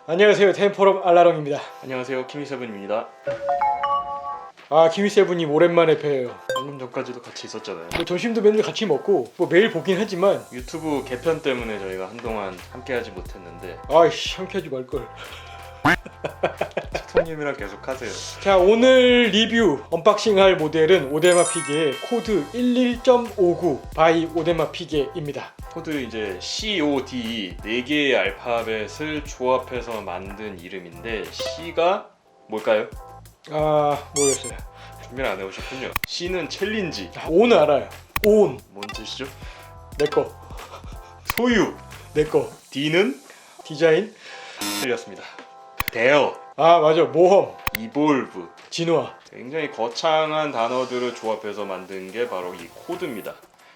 안녕하세요, 템포럼 알라롱입니다. 안녕하세요, 키미세븐입니다. 아, 키미세븐님 오랜만에 뵈요. 방금 전까지도 같이 있었잖아요. 뭐 점심도 맨날 같이 먹고 뭐 매일 보긴 하지만 유튜브 개편 때문에 저희가 한동안 함께하지 못했는데 아이씨, 함께하지 말걸. 치토님이랑 계속 하세요. 자, 오늘 리뷰 언박싱할 모델은 오데마 피게의 코드 11.59 바이 오데마 피게입니다. 코드 이제 CODE 4개의 알파벳을 조합해서 만든 이름인데 C가 뭘까요? 아, 모르겠어요. 준비를 안 해오셨군요. C는 챌린지. 온은 알아요. 온 뭔 뜻이죠? 내꺼, 소유. 내꺼. D는 디자인. 틀렸습니다. 데어, 아, 맞아. 모험, 이볼브. 진화. 굉장히 거창한 단어들을 조합해서 만든 게 바로 이 코드입니다.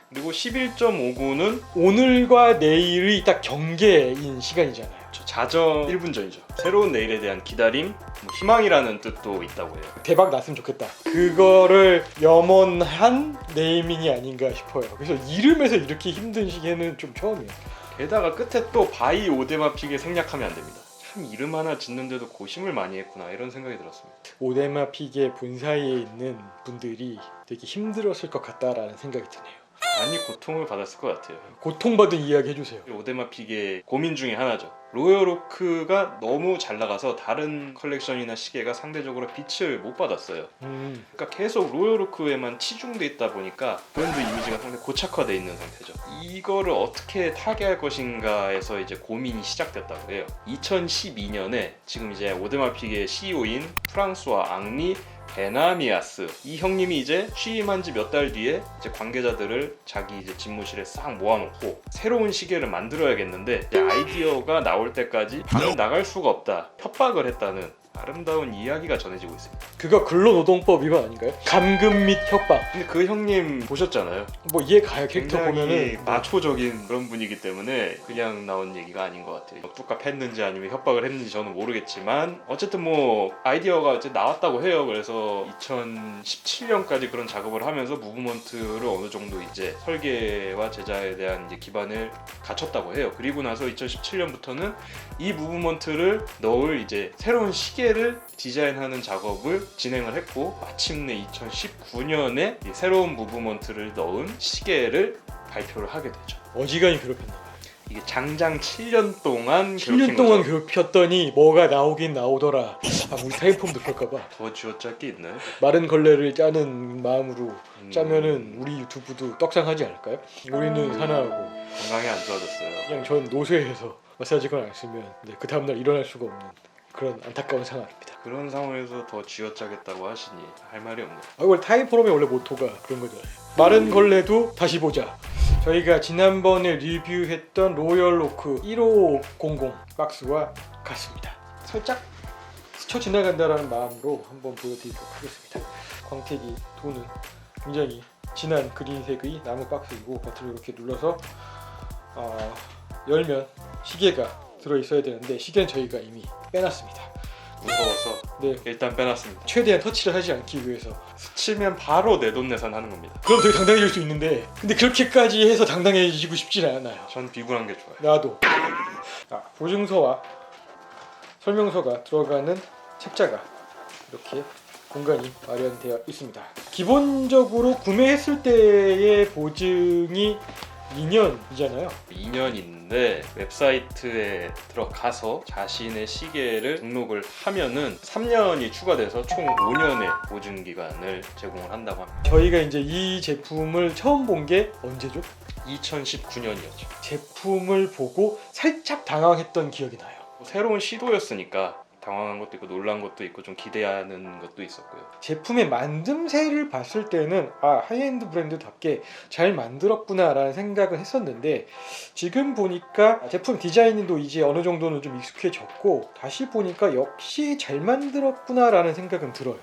그리고 11.59는 오늘과 내일이 딱 경계인 시간이잖아요. 자정 1분 전이죠. 새로운 내일에 대한 기다림, 희망이라는 뜻도 있다고 해요. 대박 났으면 좋겠다. 그거를 염원한 네이밍이 아닌가 싶어요. 그래서 이름에서 이렇게 힘든 시기에는 좀 처음이에요. 게다가 끝에 또 바이 오데마 픽에 생략하면 안 됩니다. 참 이름 하나 짓는데도 고심을 많이 했구나 이런 생각이 들었습니다. 오데마 픽의 본사에 있는 분들이 되게 힘들었을 것 같다라는 생각이 드네요. 많이 고통을 받았을 것 같아요. 고통받은 이야기 해주세요. 오데마 픽의 고민 중에 하나죠. 로열 오크가 너무 잘 나가서 다른 컬렉션이나 시계가 상대적으로 빛을 못 받았어요. 그러니까 계속 로열 오크에만 치중돼 있다 보니까 브랜드 이미지가 상당히 고착화돼 있는 상태죠. 이거를 어떻게 타개할 것인가에서 이제 고민이 시작됐다고 해요. 2012년에 지금 이제 오데마 픽의 CEO인 프랑스와 앙리 베나미아스 이 형님이 이제 취임한 지 몇 달 뒤에 이제 관계자들을 자기 이제 집무실에 싹 모아놓고 새로운 시계를 만들어야겠는데 이제 아이디어가 나올 때까지 방을 나갈 수가 없다 협박을 했다는 아름다운 이야기가 전해지고 있습니다. 그거 근로노동법 위반 아닌가요? 감금 및 협박. 근데 그 형님 보셨잖아요. 뭐 이해 가요. 캐릭터 보면은 굉장히 마초적인 그런 분이기 때문에 그냥 나온 얘기가 아닌 것 같아요. 뚝갑 했는지 아니면 협박을 했는지 저는 모르겠지만 어쨌든 뭐 아이디어가 이제 나왔다고 해요. 그래서 2017년까지 그런 작업을 하면서 무브먼트를 어느 정도 이제 설계와 제작에 대한 이제 기반을 갖췄다고 해요. 그리고 나서 2017년부터는 이 무브먼트를 넣을 이제 새로운 시계를 디자인하는 작업을 진행을 했고 마침내 2019년에 새로운 무브먼트를 넣은 시계를 발표를 하게 되죠. 어지간히 괴롭혔나. 이게 장장 7년 동안 7년 동안 괴롭혔더니 뭐가 나오긴 나오더라. 아, 우리 타임폼도 그럴까봐. 더 쥐어짤 게 있나요? 마른 걸레를 짜는 마음으로 짜면은 우리 유튜브도 떡상하지 않을까요? 우리는 사나하고 건강이 안 좋아졌어요. 그냥 전 노쇠해서 마사지건 안 쓰면 그 다음날 일어날 수가 없는 그런 안타까운 상황입니다. 그런 상황에서 더 쥐어짜겠다고 하시니 할 말이 없네요. 이걸 타이포럼의 원래 모토가 그런 거잖아요. 마른 걸레도 다시 보자. 저희가 지난번에 리뷰했던 로열 오크 1500 박스와 같습니다. 살짝 스쳐 지나간다라는 마음으로 한번 보여드리도록 하겠습니다. 광택이 도는 굉장히 진한 그린색의 나무 박스이고 버튼을 이렇게 눌러서 열면 시계가 들어있어야 되는데 시계는 저희가 이미 빼놨습니다. 무서워서 네, 일단 빼놨습니다. 최대한 터치를 하지 않기 위해서. 스치면 바로 내돈내산 하는 겁니다. 그럼 되게 당당해질 수 있는데 근데 그렇게까지 해서 당당해지고 싶지는 않아요. 전 비굴한 게 좋아요. 나도. 보증서와 설명서가 들어가는 책자가 이렇게 공간이 마련되어 있습니다. 기본적으로 구매했을 때의 보증이 2년이잖아요. 2년인데 웹사이트에 들어가서 자신의 시계를 등록을 하면은 3년이 추가돼서 총 5년의 보증 기간을 제공을 한다고 합니다. 저희가 이제 이 제품을 처음 본 게 언제죠? 2019년이었죠. 제품을 보고 살짝 당황했던 기억이 나요. 새로운 시도였으니까 당황한 것도 있고 놀란 것도 있고 좀 기대하는 것도 있었고요. 제품의 만듦새를 봤을 때는 하이엔드 브랜드답게 잘 만들었구나 라는 생각은 했었는데 지금 보니까 제품 디자인도 이제 어느 정도는 좀 익숙해졌고 다시 보니까 역시 잘 만들었구나 라는 생각은 들어요.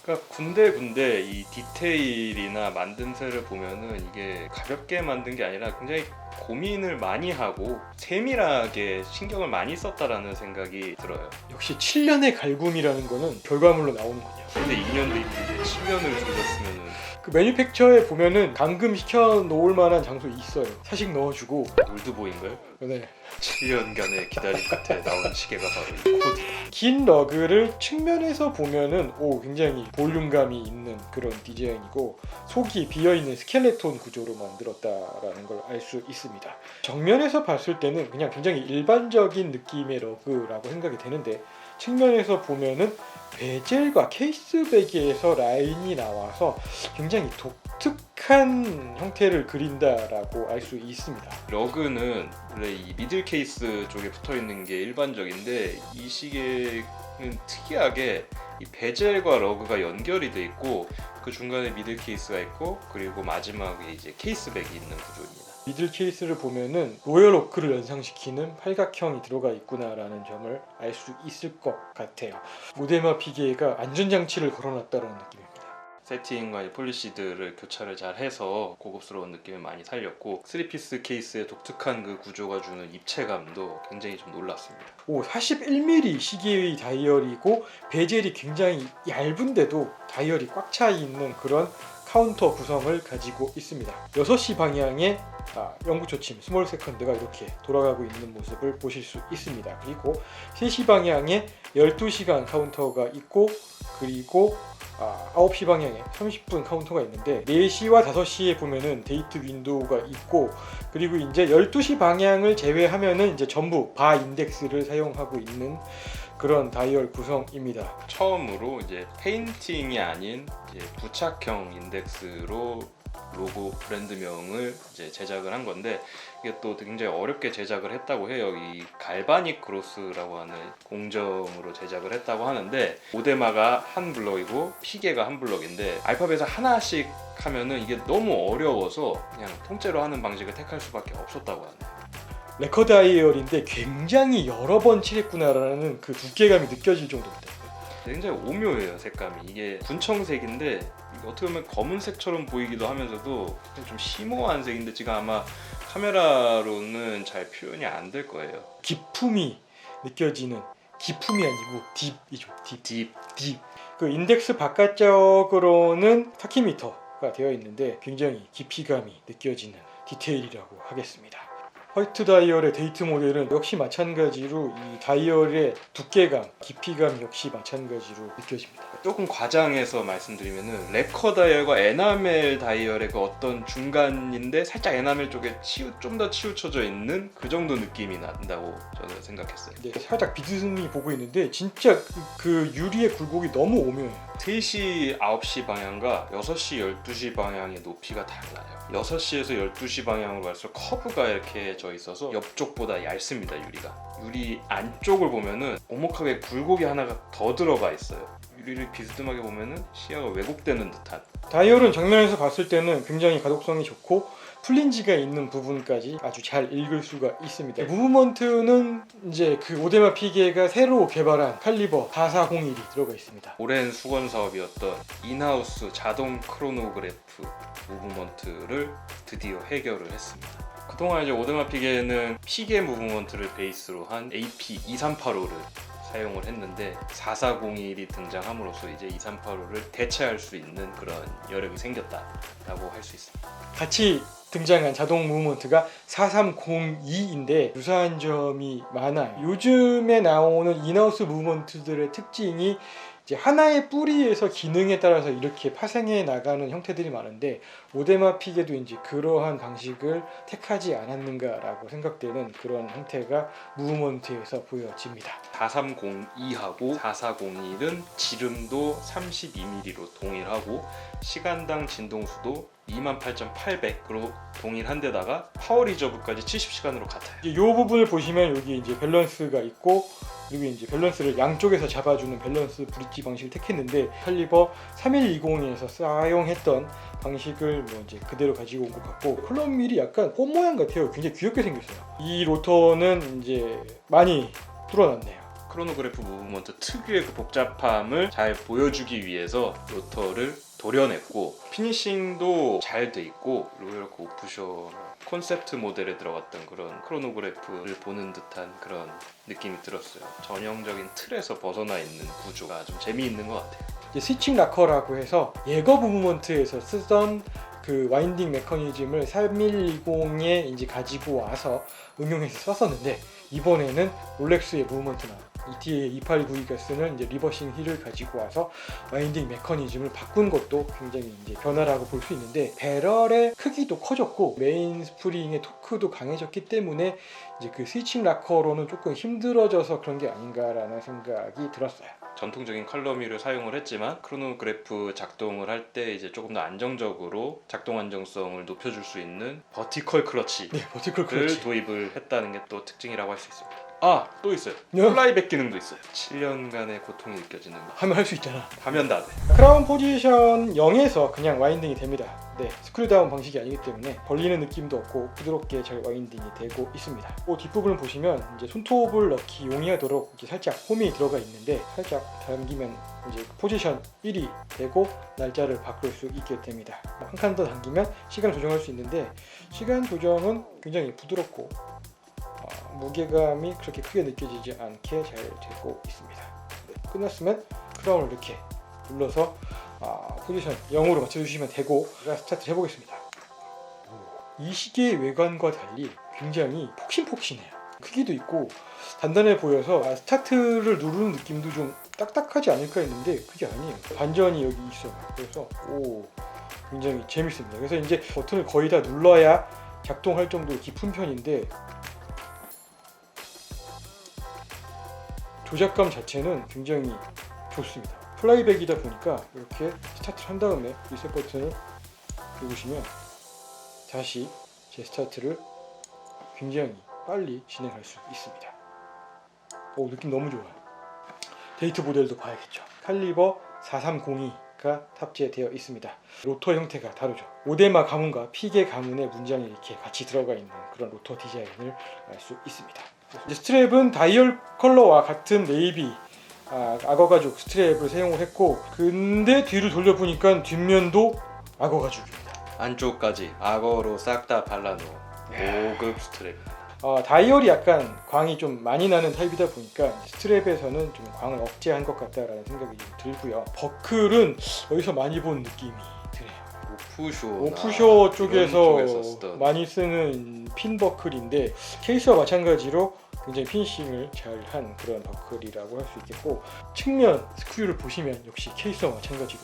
그러니까 군데군데 이 디테일이나 만듦새를 보면은 이게 가볍게 만든 게 아니라 굉장히 고민을 많이 하고 세밀하게 신경을 많이 썼다라는 생각이 들어요. 역시 7년의 갈굼이라는 거는 결과물로 나오는군요. 근데 2년도 있는데 7년을 들였으면은 그 매니팩처에 보면은 감금 시켜 놓을 만한 장소 있어요. 사식 넣어주고. 올드보이인가요? 네. 7년간의 기다림 끝에 나온 시계가 바로 이 코디다. 긴 러그를 측면에서 보면은 굉장히 볼륨감이 있는 그런 디자인이고 속이 비어있는 스켈레톤 구조로 만들었다라는 걸 알 수 있습니다. 정면에서 봤을 때는 그냥 굉장히 일반적인 느낌의 러그라고 생각이 되는데 측면에서 보면은 베젤과 케이스백에서 라인이 나와서 굉장히 독특한 형태를 그린다라고 알 수 있습니다. 러그는 원래 이 미들 케이스 쪽에 붙어 있는 게 일반적인데 이 시계는 특이하게 이 베젤과 러그가 연결이 돼 있고 그 중간에 미들 케이스가 있고 그리고 마지막에 이제 케이스백이 있는 구조입니다. 미들 케이스를 보면은 로열 오크를 연상시키는 팔각형이 들어가 있구나라는 점을 알 수 있을 것 같아요. 모데마 피게가 안전장치를 걸어놨다는 느낌입니다. 세팅과 이 폴리시드를 교차를 잘 해서 고급스러운 느낌을 많이 살렸고 3피스 케이스의 독특한 그 구조가 주는 입체감도 굉장히 좀 놀랐습니다. 41mm 시계의 다이얼이고 베젤이 굉장히 얇은데도 다이얼이 꽉 차 있는 그런 카운터 구성을 가지고 있습니다. 6시 방향에 영구 초침 스몰 세컨드가 이렇게 돌아가고 있는 모습을 보실 수 있습니다. 그리고 3시 방향에 12시간 카운터가 있고 그리고 9시 방향에 30분 카운터가 있는데 4시와 5시에 보면은 데이트 윈도우가 있고 그리고 이제 12시 방향을 제외하면은 이제 전부 바 인덱스를 사용하고 있는 그런 다이얼 구성입니다. 처음으로 이제 페인팅이 아닌 이제 부착형 인덱스로 로고 브랜드명을 이제 제작을 한 건데 이게 또 굉장히 어렵게 제작을 했다고 해요. 이 갈바닉 그로스라고 하는 공정으로 제작을 했다고 하는데 오데마가 한 블럭이고 피게가 한 블럭인데 알파벳을 하나씩 하면은 이게 너무 어려워서 그냥 통째로 하는 방식을 택할 수밖에 없었다고 하네요. 레커 다이얼인데 굉장히 여러 번 칠했구나라는 그 두께감이 느껴질 정도입니다. 굉장히 오묘해요. 색감이 이게 군청색인데 어떻게 보면 검은색처럼 보이기도 하면서도 좀 심오한 색인데 지금 아마 카메라로는 잘 표현이 안 될 거예요. 기품이 느껴지는 기품이 아니고 딥이죠. 딥. 그 인덱스 바깥쪽으로는 타키미터가 되어 있는데 굉장히 깊이감이 느껴지는 디테일이라고 하겠습니다. 화이트 다이얼의 데이트 모델은 역시 마찬가지로 이 다이얼의 두께감, 깊이감 역시 마찬가지로 느껴집니다. 조금 과장해서 말씀드리면은 레커 다이얼과 에나멜 다이얼의 그 어떤 중간인데 살짝 에나멜 쪽에 좀 더 치우쳐져 있는 그 정도 느낌이 난다고 저는 생각했어요. 네, 살짝 비스듬히 보고 있는데 진짜 그 유리의 굴곡이 너무 오묘해요. 3시, 9시 방향과 6시, 12시 방향의 높이가 달라요. 6시에서 12시 방향으로 갈수록 커브가 이렇게 져 있어서 옆쪽보다 얇습니다. 유리 안쪽을 보면은 오목하게 굴곡이 하나가 더 들어가 있어요. 유리를 비스듬하게 보면은 시야가 왜곡되는 듯한. 다이얼은 정면에서 봤을 때는 굉장히 가독성이 좋고 플린지가 있는 부분까지 아주 잘 읽을 수가 있습니다. 무브먼트는 이제 그 오데마 피게가 새로 개발한 칼리버 4401이 들어가 있습니다. 오랜 수건 사업이었던 인하우스 자동 크로노그래프 무브먼트를 드디어 해결을 했습니다. 그동안 이제 오데마 피게는 피게 무브먼트를 베이스로 한 AP2385를 사용을 했는데 4401이 등장함으로써 이제 2385를 대체할 수 있는 그런 여력이 생겼다라고 할 수 있습니다. 같이 등장한 자동 무브먼트가 4302인데 유사한 점이 많아요. 요즘에 나오는 인하우스 무브먼트들의 특징이 이제 하나의 뿌리에서 기능에 따라서 이렇게 파생해 나가는 형태들이 많은데 오데마 피게도 이제 그러한 방식을 택하지 않았는가라고 생각되는 그런 형태가 무브먼트에서 보여집니다. 4302하고 4401은 지름도 32mm로 동일하고 시간당 진동수도 28,800으로 동일한 데다가 파워 리저브까지 70시간으로 같아요. 이 부분을 보시면 여기 이제 밸런스가 있고 그리고 이제 밸런스를 양쪽에서 잡아주는 밸런스 브릿지 방식을 택했는데 칼리버 3120에서 사용했던 방식을 뭐 이제 그대로 가지고 온 것 같고 콜럼밀이 약간 꽃 모양 같아요. 굉장히 귀엽게 생겼어요. 이 로터는 이제 많이 뚫어놨네요. 크로노그래프 무브먼트 특유의 그 복잡함을 잘 보여주기 위해서 로터를 도려냈고 피니싱도 잘 돼 있고 로열크 오프쇼 콘셉트 모델에 들어갔던 그런 크로노그래프를 보는 듯한 그런 느낌이 들었어요. 전형적인 틀에서 벗어나 있는 구조가 좀 재미있는 것 같아요. 이제 스위칭 락커라고 해서 예거 무브먼트에서 쓰던 그 와인딩 메커니즘을 3120에 이제 가지고 와서 응용해서 썼었는데, 이번에는 롤렉스의 무브먼트나 ETA 2892가 쓰는 이제 리버싱 힐을 가지고 와서 와인딩 메커니즘을 바꾼 것도 굉장히 이제 변화라고 볼 수 있는데, 배럴의 크기도 커졌고 메인 스프링의 토크도 강해졌기 때문에 이제 그 스위칭 락커로는 조금 힘들어져서 그런 게 아닌가라는 생각이 들었어요. 전통적인 컬러미를 사용을 했지만 크로노그래프 작동을 할 때 이제 조금 더 안정적으로 작동 안정성을 높여줄 수 있는 버티컬 클러치를 네, 버티컬 클러치. 도입을 했다는 게 또 특징이라고 할 수 있습니다. 또 있어요. 네. 플라이백 기능도 있어요. 7년간의 고통이 느껴지는 거. 하면 할 수 있잖아. 하면 다 돼. 크라운 포지션 0에서 그냥 와인딩이 됩니다. 네, 스크류다운 방식이 아니기 때문에 벌리는 느낌도 없고 부드럽게 잘 와인딩이 되고 있습니다. 뒷부분을 보시면 이제 손톱을 넣기 용이하도록 이렇게 살짝 홈이 들어가 있는데, 살짝 당기면 이제 포지션 1이 되고 날짜를 바꿀 수 있게 됩니다. 한 칸 더 당기면 시간을 조정할 수 있는데, 시간 조정은 굉장히 부드럽고 무게감이 그렇게 크게 느껴지지 않게 잘 되고 있습니다. 네, 끝났으면 크라운을 이렇게 눌러서 포지션 0으로 맞춰주시면 되고, 제가 스타트 해보겠습니다. 이 시계의 외관과 달리 굉장히 폭신폭신해요. 크기도 있고 단단해 보여서 스타트를 누르는 느낌도 좀 딱딱하지 않을까 했는데 그게 아니에요. 반전이 여기 있어요. 그래서 굉장히 재밌습니다. 그래서 이제 버튼을 거의 다 눌러야 작동할 정도로 깊은 편인데, 조작감 자체는 굉장히 좋습니다. 플라이백이다 보니까 이렇게 스타트를 한 다음에 리셋 버튼을 누르시면 다시 재스타트를 굉장히 빨리 진행할 수 있습니다. 느낌 너무 좋아요. 데이트 모델도 봐야겠죠. 칼리버 4302가 탑재되어 있습니다. 로터 형태가 다르죠. 오데마 가문과 피게 가문의 문장이 이렇게 같이 들어가 있는 그런 로터 디자인을 알 수 있습니다. 이제 스트랩은 다이얼 컬러와 같은 네이비 악어 가죽 스트랩을 사용을 했고, 근데 뒤를 돌려보니까 뒷면도 악어 가죽입니다. 안쪽까지 악어로 싹 다 발라놓은 고급 스트랩. 다이얼이 약간 광이 좀 많이 나는 타입이다 보니까 스트랩에서는 좀 광을 억제한 것 같다라는 생각이 좀 들고요. 버클은 어디서 많이 본 느낌이 드네요. 오프쇼 쪽에서 많이 쓰는 핀 버클인데, 케이스와 마찬가지로 굉장히 피니싱을 잘한 그런 버클이라고 할 수 있겠고, 측면 스크류를 보시면 역시 케이스와 마찬가지로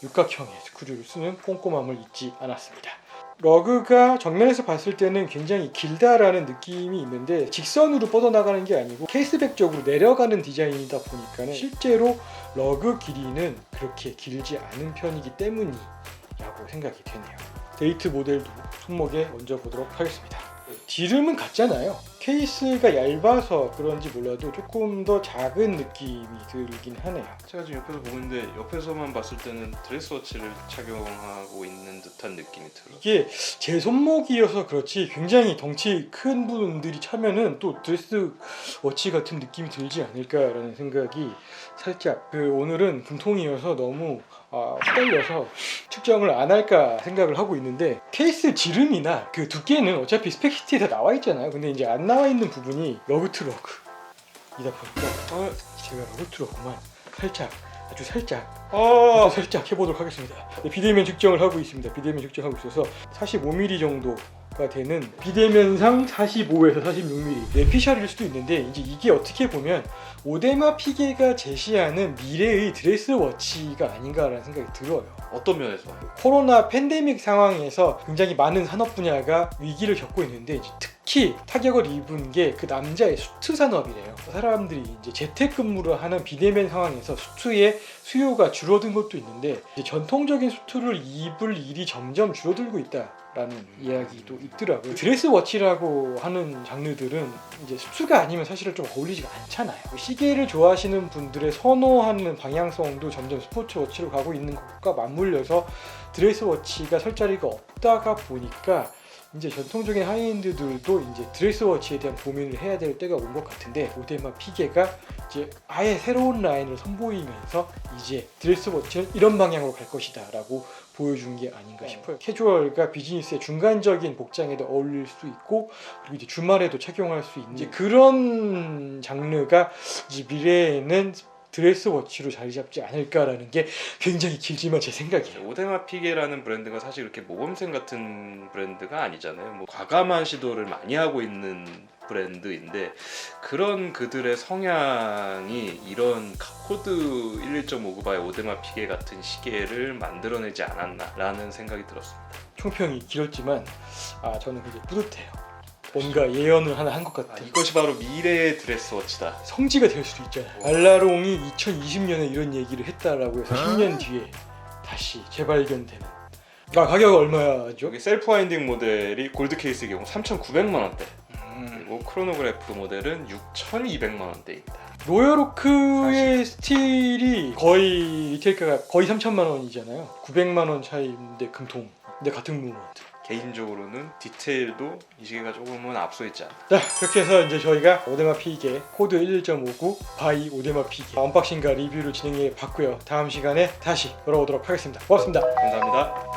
육각형의 스크류를 쓰는 꼼꼼함을 잊지 않았습니다. 러그가 정면에서 봤을 때는 굉장히 길다라는 느낌이 있는데, 직선으로 뻗어나가는 게 아니고 케이스백 쪽으로 내려가는 디자인이다 보니까 실제로 러그 길이는 그렇게 길지 않은 편이기 때문이라고 생각이 되네요. 데이트 모델도 손목에 얹어보도록 하겠습니다. 디름은 같잖아요. 케이스가 얇아서 그런지 몰라도 조금 더 작은 느낌이 들긴 하네요. 제가 지금 옆에서 보고 있는데, 옆에서만 봤을 때는 드레스워치를 착용하고 있는 듯한 느낌이 들어요. 이게 제 손목이어서 그렇지 굉장히 덩치 큰 분들이 차면은 또 드레스워치 같은 느낌이 들지 않을까라는 생각이 살짝, 오늘은 금통이어서 너무 후달려서 측정을 안 할까 생각을 하고 있는데, 케이스 지름이나 그 두께는 어차피 스펙시트에 다 나와 있잖아요. 근데 이제 안 나와 있는 부분이 러그트 러그이다 보니까 제가 러그트 러그만 아주 살짝 해보도록 하겠습니다. 비대면 측정을 하고 있습니다. 비대면 측정하고 있어서 45mm 정도가 되는 비대면상 45에서 46mm 뇌피셜일 수도 있는데, 이제 이게 어떻게 보면 오데마 피게가 제시하는 미래의 드레스워치가 아닌가라는 생각이 들어요. 어떤 면에서? 코로나 팬데믹 상황에서 굉장히 많은 산업 분야가 위기를 겪고 있는데, 이제 특히 타격을 입은 게 그 남자의 수트 산업이래요. 사람들이 이제 재택근무를 하는 비대면 상황에서 수트의 수요가 줄어든 것도 있는데, 이제 전통적인 수트를 입을 일이 점점 줄어들고 있다라는 이야기도 있더라고요. 드레스워치라고 하는 장르들은 이제 수트가 아니면 사실은 좀 어울리지가 않잖아요. 시계를 좋아하시는 분들의 선호하는 방향성도 점점 스포츠워치로 가고 있는 것과 맞물려서 드레스워치가 설 자리가 없다가 보니까 이제 전통적인 하이엔드들도 이제 드레스워치에 대한 고민을 해야 될 때가 온 것 같은데, 오데마 피게가 이제 아예 새로운 라인을 선보이면서 이제 드레스워치는 이런 방향으로 갈 것이다 라고 보여준 게 아닌가 싶어요. 캐주얼과 비즈니스의 중간적인 복장에도 어울릴 수 있고, 그리고 이제 주말에도 착용할 수 있는 이제 그런 장르가 이제 미래에는 드레스워치로 자리 잡지 않을까라는 게 굉장히 길지만 제 생각이에요. 오데마 피게라는 브랜드가 사실 이렇게 모범생 같은 브랜드가 아니잖아요. 뭐 과감한 시도를 많이 하고 있는 브랜드인데 그런 그들의 성향이 이런 코드 11.59바의 오데마 피게 같은 시계를 만들어내지 않았나라는 생각이 들었습니다. 총평이 길었지만 저는 굉장히 뿌듯해요. 뭔가 예언을 하나 한 것 같아요. 이것이 바로 미래의 드레스워치다. 성지가 될 수도 있잖아요. 알라롱이 2020년에 이런 얘기를 했다라고 해서 10년 뒤에 다시 재발견되는. 가격이 얼마죠? 여기 셀프 와인딩 모델이 골드 케이스의 경우 3,900만 원대. 그리고 크로노그래프 모델은 6,200만 원대입니다. 로열오크의 스틸이 거의 리테일가가 거의 3천만 원이잖아요. 900만 원 차이인데 금통. 근데 같은 무브먼트. 개인적으로는 디테일도 이 시계가 조금은 앞서 있지 않나. 자, 그렇게 해서 이제 저희가 오데마 피게 코드 11.59 바이 오데마 피게 언박싱과 리뷰를 진행해 봤고요. 다음 시간에 다시 돌아오도록 하겠습니다. 고맙습니다. 감사합니다.